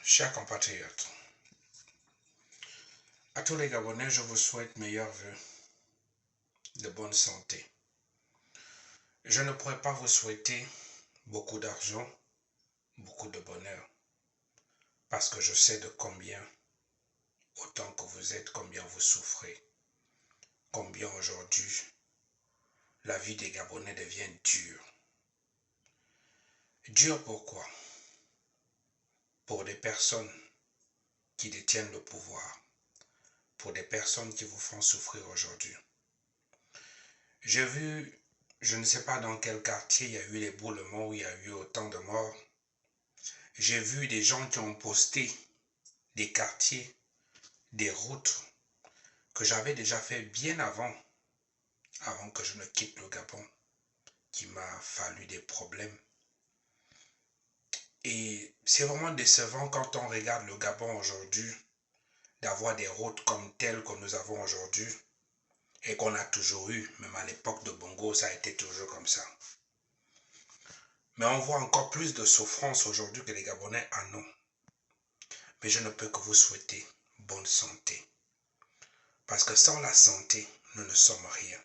Chers compatriotes, à tous les Gabonais, je vous souhaite meilleurs vœux de bonne santé. Je ne pourrais pas vous souhaiter beaucoup d'argent, beaucoup de bonheur, parce que je sais de combien, autant que vous êtes, combien vous souffrez, combien aujourd'hui la vie des Gabonais devient dure. Dure pourquoi? Pour des personnes qui détiennent le pouvoir, pour des personnes qui vous font souffrir aujourd'hui. J'ai vu, je ne sais pas dans quel quartier il y a eu l'éboulement où il y a eu autant de morts. J'ai vu des gens qui ont posté des quartiers, des routes que j'avais déjà fait bien avant que je ne quitte le Gabon, qui m'a fallu des problèmes. Et c'est vraiment décevant quand on regarde le Gabon aujourd'hui, d'avoir des routes comme telles que nous avons aujourd'hui, et qu'on a toujours eu, même à l'époque de Bongo, ça a été toujours comme ça. Mais on voit encore plus de souffrance aujourd'hui que les Gabonais en ont. Mais je ne peux que vous souhaiter bonne santé. Parce que sans la santé, nous ne sommes rien.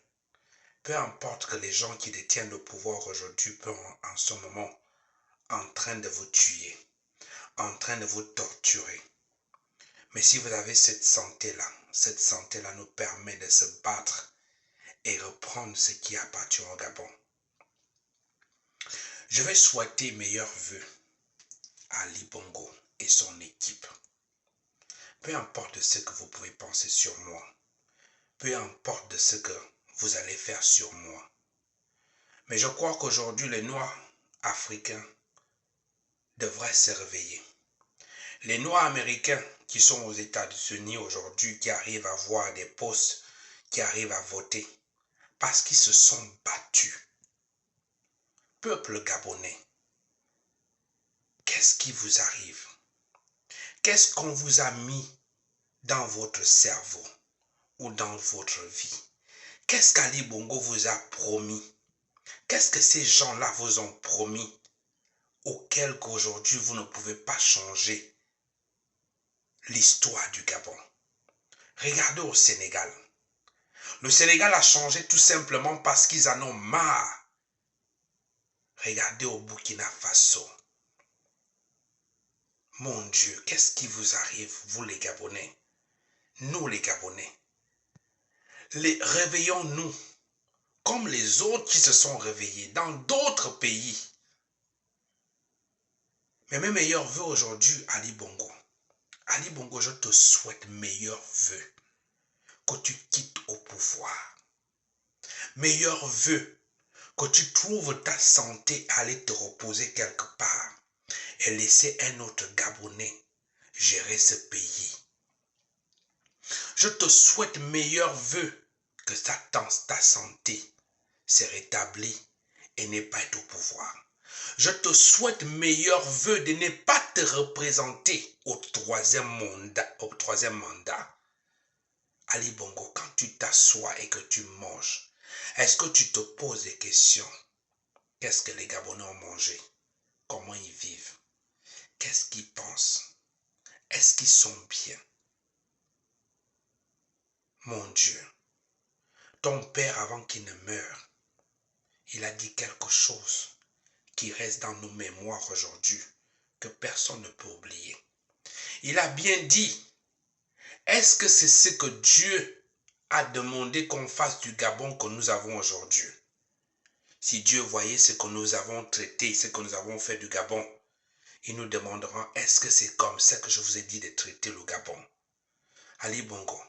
Peu importe que les gens qui détiennent le pouvoir aujourd'hui peuvent en ce moment en train de vous tuer, en train de vous torturer. Mais si vous avez cette santé-là nous permet de se battre et reprendre ce qui appartient au Gabon. Je vais souhaiter meilleurs vœux à Ali Bongo et son équipe. Peu importe ce que vous pouvez penser sur moi, peu importe de ce que vous allez faire sur moi. Mais je crois qu'aujourd'hui, les Noirs africains devraient se réveiller. Les Noirs américains qui sont aux États-Unis aujourd'hui, qui arrivent à voir des postes, qui arrivent à voter, parce qu'ils se sont battus. Peuple gabonais, qu'est-ce qui vous arrive? Qu'est-ce qu'on vous a mis dans votre cerveau ou dans votre vie? Qu'est-ce qu'Ali Bongo vous a promis? Qu'est-ce que ces gens-là vous ont promis, auquel qu'aujourd'hui vous ne pouvez pas changer l'histoire du Gabon? Regardez au Sénégal. Le Sénégal a changé tout simplement parce qu'ils en ont marre. Regardez au Burkina Faso. Mon Dieu, qu'est-ce qui vous arrive, vous les Gabonais? Nous les Gabonais. Réveillons-nous comme les autres qui se sont réveillés dans d'autres pays. Mais mes meilleurs vœux aujourd'hui, Ali Bongo. Ali Bongo, je te souhaite meilleurs vœux que tu quittes au pouvoir. Meilleurs vœux que tu trouves ta santé à aller te reposer quelque part et laisser un autre Gabonais gérer ce pays. Je te souhaite meilleurs vœux que ta santé se rétablit et n'ait pas été au pouvoir. Je te souhaite meilleurs vœux de ne pas te représenter au troisième mandat. Ali Bongo, quand tu t'assois et que tu manges, est-ce que tu te poses des questions? Qu'est-ce que les Gabonais ont mangé? Comment ils vivent? Qu'est-ce qu'ils pensent? Est-ce qu'ils sont bien? Mon Dieu, ton père avant qu'il ne meure, il a dit quelque chose qui reste dans nos mémoires aujourd'hui, que personne ne peut oublier. Il a bien dit, est-ce que c'est ce que Dieu a demandé qu'on fasse du Gabon que nous avons aujourd'hui? Si Dieu voyait ce que nous avons traité, ce que nous avons fait du Gabon, il nous demandera, est-ce que c'est comme ça que je vous ai dit de traiter le Gabon? Ali Bongo,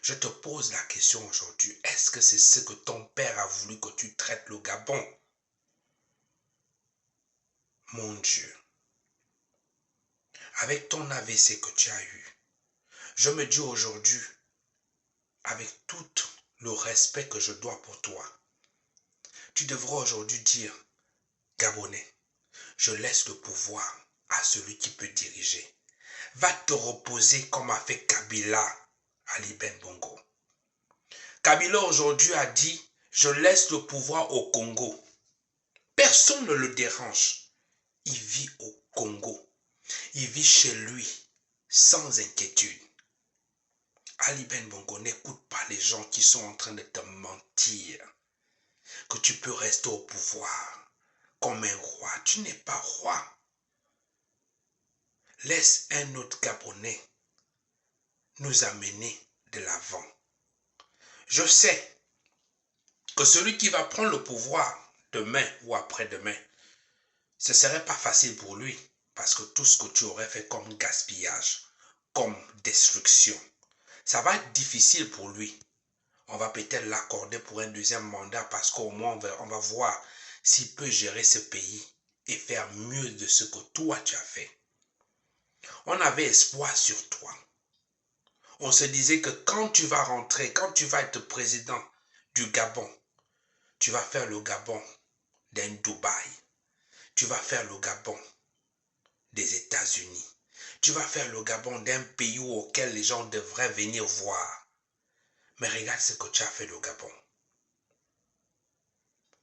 je te pose la question aujourd'hui, est-ce que c'est ce que ton père a voulu que tu traites le Gabon? Mon Dieu, avec ton AVC que tu as eu, je me dis aujourd'hui, avec tout le respect que je dois pour toi, tu devras aujourd'hui dire, Gabonais, je laisse le pouvoir à celui qui peut diriger. Va te reposer comme a fait Kabila, Ali Bongo. Kabila aujourd'hui a dit, je laisse le pouvoir au Congo. Personne ne le dérange. Il vit au Congo. Il vit chez lui sans inquiétude. Ali Ben Bongo, n'écoute pas les gens qui sont en train de te mentir que tu peux rester au pouvoir comme un roi. Tu n'es pas roi. Laisse un autre Gabonais nous amener de l'avant. Je sais que celui qui va prendre le pouvoir demain ou après-demain, ce ne serait pas facile pour lui parce que tout ce que tu aurais fait comme gaspillage, comme destruction, ça va être difficile pour lui. On va peut-être l'accorder pour un deuxième mandat parce qu'au moins on va voir s'il peut gérer ce pays et faire mieux de ce que toi tu as fait. On avait espoir sur toi. On se disait que quand tu vas rentrer, quand tu vas être président du Gabon, tu vas faire le Gabon d'un Dubaï. Tu vas faire le Gabon des États-Unis. Tu vas faire le Gabon d'un pays auquel les gens devraient venir voir. Mais regarde ce que tu as fait le Gabon.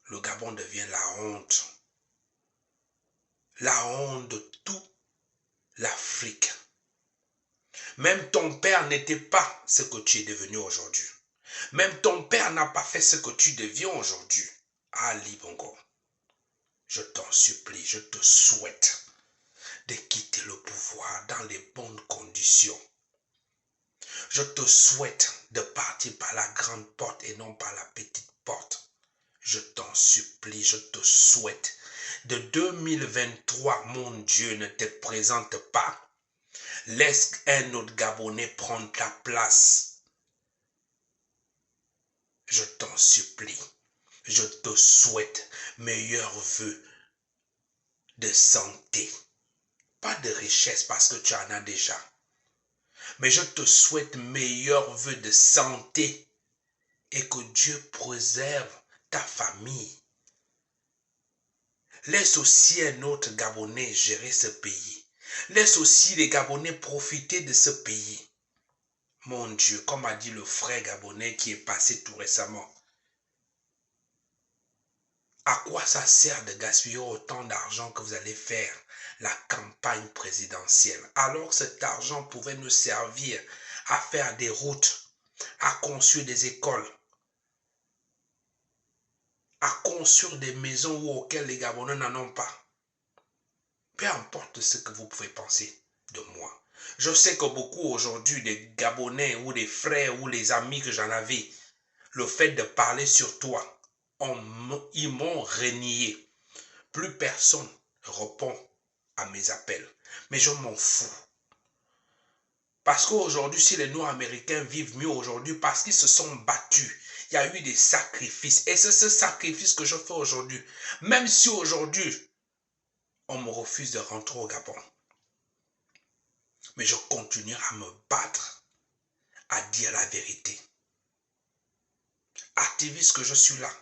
Le Gabon devient la honte. La honte de toute l'Afrique. Même ton père n'était pas ce que tu es devenu aujourd'hui. Même ton père n'a pas fait ce que tu deviens aujourd'hui. Ali Bongo, je t'en supplie, je te souhaite de quitter le pouvoir dans les bonnes conditions. Je te souhaite de partir par la grande porte et non par la petite porte. Je t'en supplie, je te souhaite. De 2023, mon Dieu, ne te présente pas. Laisse un autre Gabonais prendre ta place. Je t'en supplie. Je te souhaite meilleurs vœux de santé. Pas de richesse parce que tu en as déjà. Mais je te souhaite meilleurs vœux de santé et que Dieu préserve ta famille. Laisse aussi un autre Gabonais gérer ce pays. Laisse aussi les Gabonais profiter de ce pays. Mon Dieu, comme a dit le frère Gabonais qui est passé tout récemment. À quoi ça sert de gaspiller autant d'argent que vous allez faire la campagne présidentielle, alors que cet argent pouvait nous servir à faire des routes, à construire des écoles, à construire des maisons auxquelles les Gabonais n'en ont pas. Peu importe ce que vous pouvez penser de moi. Je sais que beaucoup aujourd'hui, des Gabonais ou des frères ou les amis que j'en avais, le fait de parler sur toi, ils m'ont renié. Plus personne répond à mes appels. Mais je m'en fous. Parce qu'aujourd'hui, si les Nord-Américains vivent mieux aujourd'hui, parce qu'ils se sont battus, il y a eu des sacrifices. Et c'est ce sacrifice que je fais aujourd'hui. Même si aujourd'hui, on me refuse de rentrer au Gabon. Mais je continuerai à me battre, à dire la vérité. Activiste que je suis là.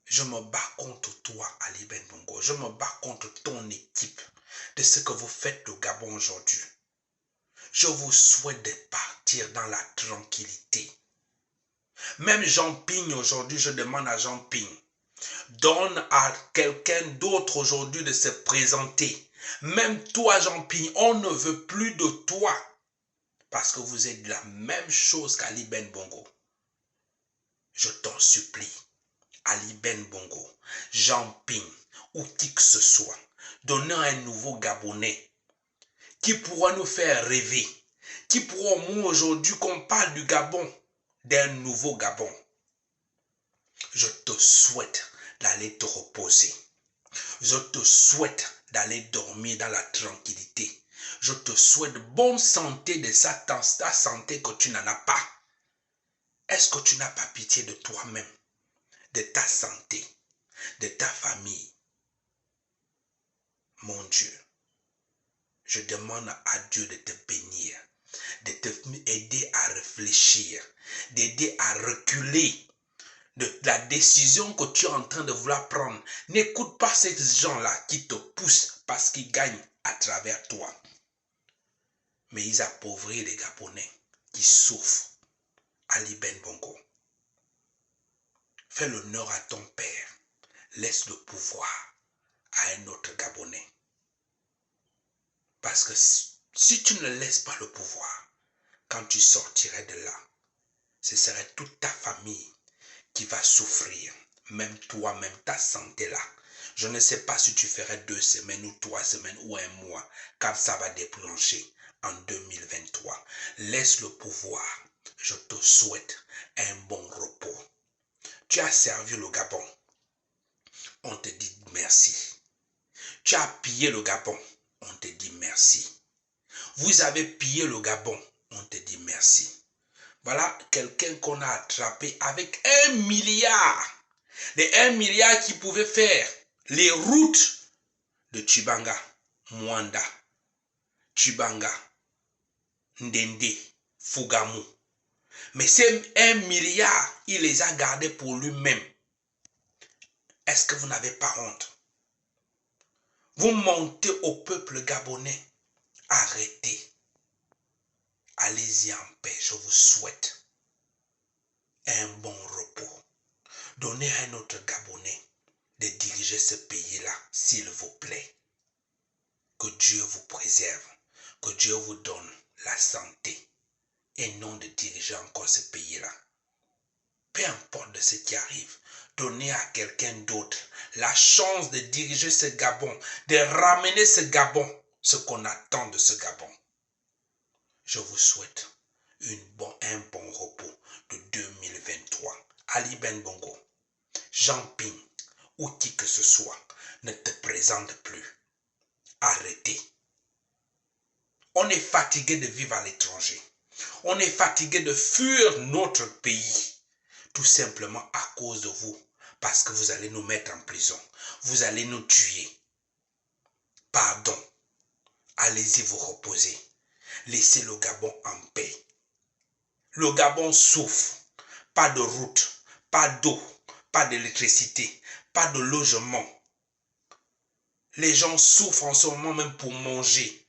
Je me bats contre toi, Ali Ben Bongo. Je me bats contre ton équipe de ce que vous faites au Gabon aujourd'hui. Je vous souhaite de partir dans la tranquillité. Même Jean Ping aujourd'hui, je demande à Jean Ping, donne à quelqu'un d'autre aujourd'hui de se présenter. Même toi, Jean Ping, on ne veut plus de toi. Parce que vous êtes la même chose qu'Ali Ben Bongo. Je t'en supplie. Ali Ben Bongo, Jean Ping ou qui que ce soit, donnant un nouveau Gabonais qui pourra nous faire rêver, qui pourra au moins aujourd'hui qu'on parle du Gabon, d'un nouveau Gabon. Je te souhaite d'aller te reposer. Je te souhaite d'aller dormir dans la tranquillité. Je te souhaite bonne santé de ta santé que tu n'en as pas. Est-ce que tu n'as pas pitié de toi-même, de ta santé, de ta famille? Mon Dieu, je demande à Dieu de te bénir, de t'aider à réfléchir, d'aider à reculer de la décision que tu es en train de vouloir prendre. N'écoute pas ces gens-là qui te poussent parce qu'ils gagnent à travers toi. Mais ils appauvrissent les Gabonais qui souffrent. Ali Ben Bongo, fais l'honneur à ton père. Laisse le pouvoir à un autre Gabonais. Parce que si tu ne laisses pas le pouvoir, quand tu sortirais de là, ce serait toute ta famille qui va souffrir. Même toi, même ta santé là. Je ne sais pas si tu ferais 2 semaines ou 3 semaines ou un mois quand ça va déclencher en 2023. Laisse le pouvoir. Je te souhaite un bon repos. Tu as servi le Gabon. On te dit merci. Tu as pillé le Gabon. On te dit merci. Vous avez pillé le Gabon. On te dit merci. Voilà quelqu'un qu'on a attrapé avec 1 milliard. Les 1 milliard qui pouvait faire les routes de Tchibanga, Mwanda, Tchibanga, Ndende, Fugamu. Mais ces 1 milliard, il les a gardés pour lui-même. Est-ce que vous n'avez pas honte? Vous montez au peuple gabonais. Arrêtez. Allez-y en paix. Je vous souhaite un bon repos. Donnez à un autre Gabonais de diriger ce pays-là, s'il vous plaît. Que Dieu vous préserve. Que Dieu vous donne la santé. Et non de diriger encore ce pays-là. Peu importe de ce qui arrive, donnez à quelqu'un d'autre la chance de diriger ce Gabon, de ramener ce Gabon, ce qu'on attend de ce Gabon. Je vous souhaite un bon repos de 2023. Ali Ben Bongo, Jean Ping ou qui que ce soit ne te présente plus. Arrêtez. On est fatigué de vivre à l'étranger. On est fatigué de fuir notre pays. Tout simplement à cause de vous. Parce que vous allez nous mettre en prison. Vous allez nous tuer. Pardon. Allez-y vous reposer. Laissez le Gabon en paix. Le Gabon souffre. Pas de route, pas d'eau, pas d'électricité, pas de logement. Les gens souffrent en ce moment même pour manger.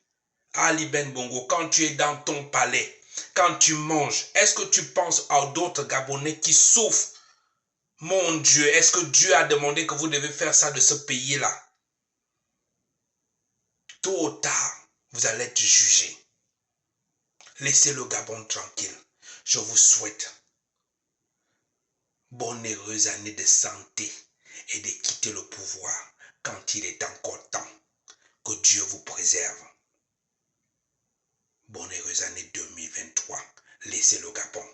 Ali Ben Bongo, quand tu es dans ton palais, quand tu manges, est-ce que tu penses à d'autres Gabonais qui souffrent? Mon Dieu, est-ce que Dieu a demandé que vous devez faire ça de ce pays-là? Tôt ou tard, vous allez être jugés. Laissez le Gabon tranquille. Je vous souhaite bonne heureuse année de santé et de quitter le pouvoir quand il est encore temps. Que Dieu vous préserve. Bonne heureuse année 2023. Laissez le Gabon.